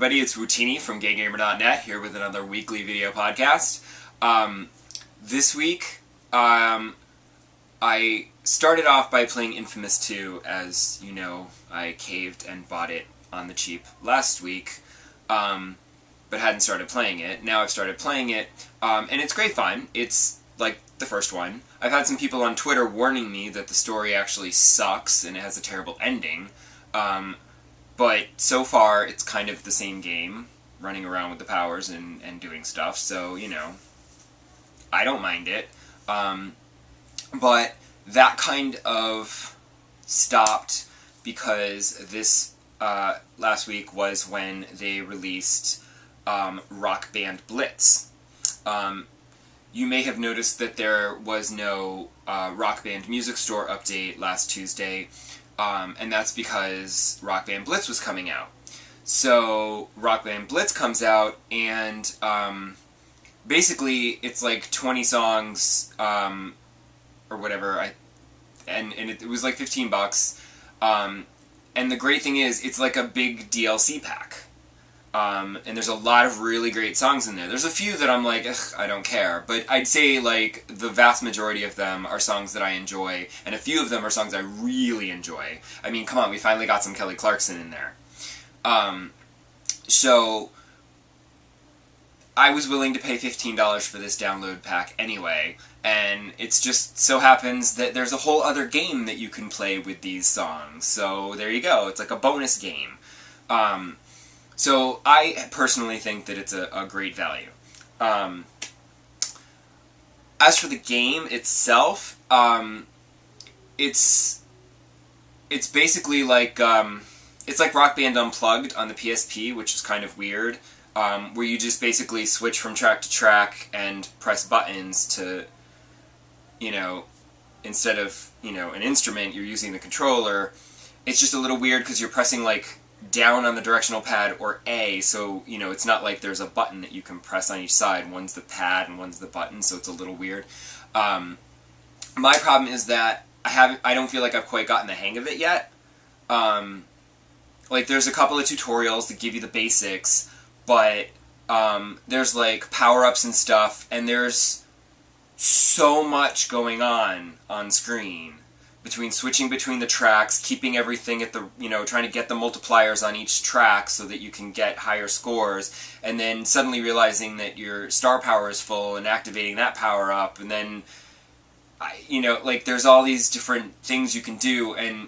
everybody, it's Wootini from GayGamer.net here with another weekly video podcast. This week, I started off by playing Infamous 2. As you know, I caved and bought it on the cheap last week, but hadn't started playing it. Now I've started playing it, and it's great fun. It's like the first one. I've had some people on Twitter warning me that the story actually sucks and it has a terrible ending. But so far, it's kind of the same game, running around with the powers and doing stuff, so, you know, I don't mind it. But that kind of stopped because this last week was when they released Band Blitz. You may have noticed that there was no Rock Band Music Store update last Tuesday, and that's because Band Blitz was coming out. So Band Blitz comes out, and basically it's like 20 songs or whatever. And it was like $15. And the great thing is, it's like a big DLC pack. And there's a lot of really great songs in there. There's a few that I'm like, ugh, I don't care. But I'd say, like, the vast majority of them are songs that I enjoy, and a few of them are songs I really enjoy. I mean, come on, we finally got some Kelly Clarkson in there. So, I was willing to pay $15 for this download pack anyway, and it's just so happens that there's a whole other game that you can play with these songs. So, there you go. It's like a bonus game. So I personally think that it's a great value. As for the game itself, it's basically like it's like Rock Band Unplugged on the PSP, which is kind of weird, where you just basically switch from track to track and press buttons to, you know, instead of, you know, an instrument, you're using the controller. It's just a little weird because you're pressing like down on the directional pad or A, so, you know, it's not like there's a button that you can press on each side. One's the pad and one's the button, so it's a little weird. My problem is that I don't feel like I've quite gotten the hang of it yet. Like, there's a couple of tutorials that give you the basics, but there's like power-ups and stuff, and there's so much going on screen. Between switching between the tracks, keeping everything at the, you know, trying to get the multipliers on each track so that you can get higher scores, and then suddenly realizing that your star power is full and activating that power up, and then, you know, like, there's all these different things you can do, and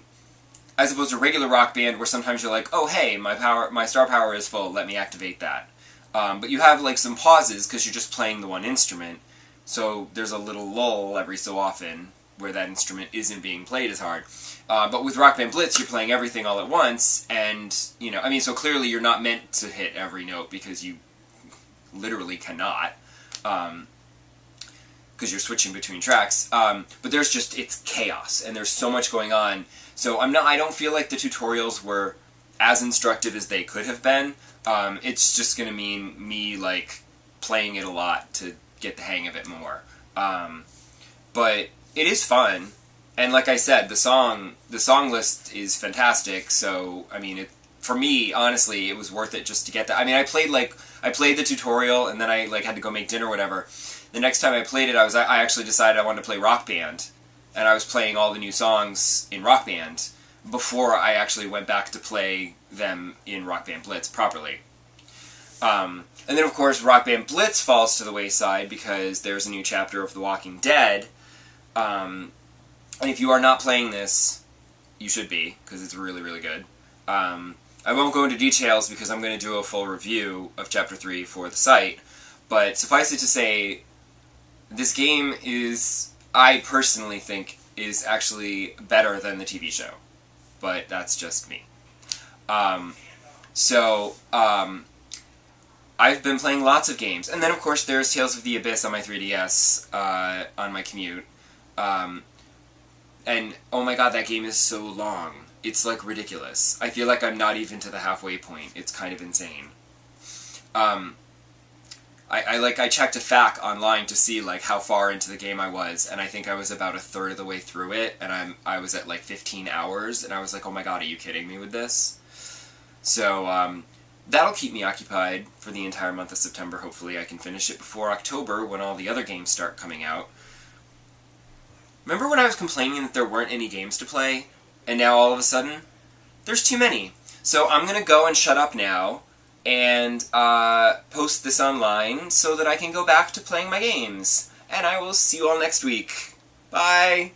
as opposed to regular Rock Band where sometimes you're like, oh hey, my star power is full, let me activate that. But you have like some pauses because you're just playing the one instrument, so there's a little lull every so often where that instrument isn't being played as hard. But with Rock Band Blitz, you're playing everything all at once, and, you know, I mean, so clearly you're not meant to hit every note because you literally cannot, because you're switching between tracks. But there's just, it's chaos, and there's so much going on. So I don't feel like the tutorials were as instructive as they could have been. It's just going to mean me, like, playing it a lot to get the hang of it more. But it is fun, and like I said, the song list is fantastic. So I mean, for me, honestly, it was worth it just to get that. I mean, I played the tutorial, and then I like had to go make dinner or whatever. The next time I played it, I actually decided I wanted to play Rock Band, and I was playing all the new songs in Rock Band before I actually went back to play them in Rock Band Blitz properly. And then of course Rock Band Blitz falls to the wayside because there's a new chapter of The Walking Dead. And if you are not playing this, you should be, because it's really, really good. I won't go into details because I'm going to do a full review of Chapter 3 for the site, but suffice it to say, this game is, I personally think, is actually better than the TV show. But that's just me. I've been playing lots of games, and then of course there's Tales of the Abyss on my 3DS, on my commute. And, oh my god, that game is so long. It's, like, ridiculous. I feel like I'm not even to the halfway point. It's kind of insane. I checked a FAQ online to see, like, how far into the game I was, and I think I was about a third of the way through it, and I was at, like, 15 hours, and I was like, oh my god, are you kidding me with this? So, that'll keep me occupied for the entire month of September. Hopefully I can finish it before October when all the other games start coming out. Remember when I was complaining that there weren't any games to play, and now all of a sudden, there's too many. So I'm going to go and shut up now, and post this online so that I can go back to playing my games. And I will see you all next week. Bye!